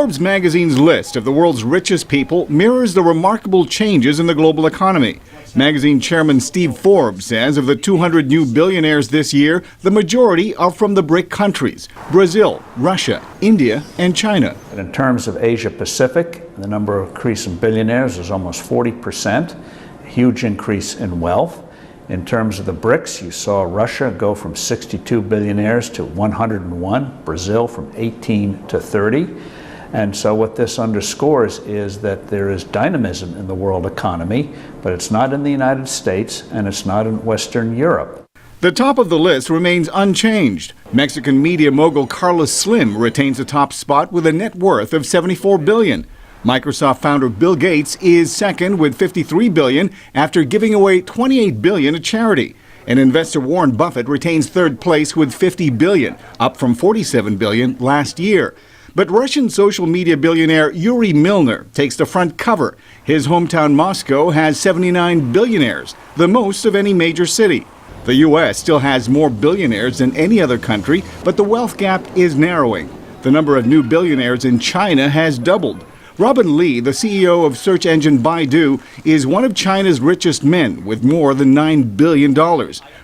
Forbes magazine's list of the world's richest people mirrors the remarkable changes in the global economy. Magazine chairman Steve Forbes says of the 200 new billionaires this year, the majority are from the BRIC countries: Brazil, Russia, India, and China. And in terms of Asia Pacific, the number of increase in billionaires is almost 40%, a huge increase in wealth. In terms of the BRICS, you saw Russia go from 62 billionaires to 101, Brazil from 18 to 30. And so what this underscores is that there is dynamism in the world economy, but it's not in the United States and it's not in Western Europe. The top of the list remains unchanged. Mexican media mogul Carlos Slim retains the top spot with a net worth of $74 billion. Microsoft founder Bill Gates is second with $53 billion after giving away $28 billion to charity. And investor Warren Buffett retains third place with $50 billion, up from $47 billion last year. But Russian social media billionaire Yuri Milner takes the front cover. His hometown Moscow has 79 billionaires, the most of any major city. The U.S. still has more billionaires than any other country, but the wealth gap is narrowing. The number of new billionaires in China has doubled. Robin Li, the CEO of search engine Baidu, is one of China's richest men with more than $9 billion.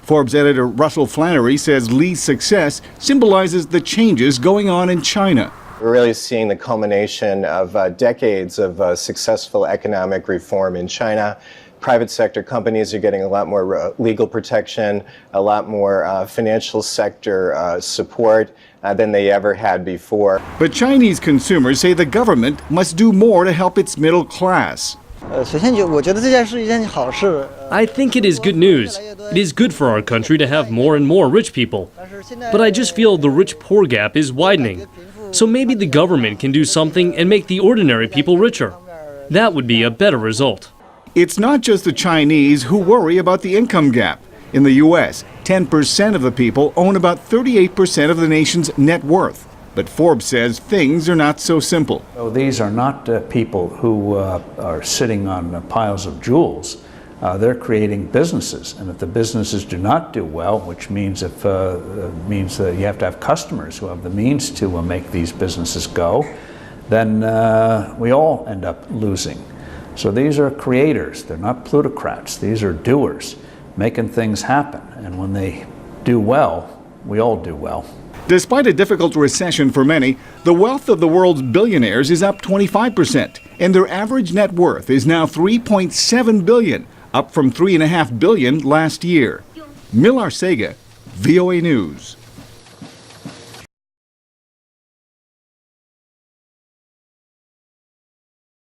Forbes editor Russell Flannery says Li's success symbolizes the changes going on in China. We're really seeing the culmination of decades of successful economic reform in China. Private sector companies are getting a lot more legal protection, a lot more financial sector support than they ever had before. But Chinese consumers say the government must do more to help its middle class. I think it is good news. It is good for our country to have more and more rich people. But I just feel the rich-poor gap is widening. So maybe the government can do something and make the ordinary people richer. That would be a better result. It's not just the Chinese who worry about the income gap. In the U.S., 10% of the people own about 38% of the nation's net worth. But Forbes says things are not so simple. So these are not people who are sitting on piles of jewels. They're creating businesses, and if the businesses do not do well, which means you have to have customers who have the means to make these businesses go, then we all end up losing. So these are creators. They're not plutocrats. These are doers, making things happen. And when they do well, we all do well. Despite a difficult recession for many, the wealth of the world's billionaires is up 25%, and their average net worth is now $3.7 billion, up from $3.5 billion last year. Arcega, VOA News.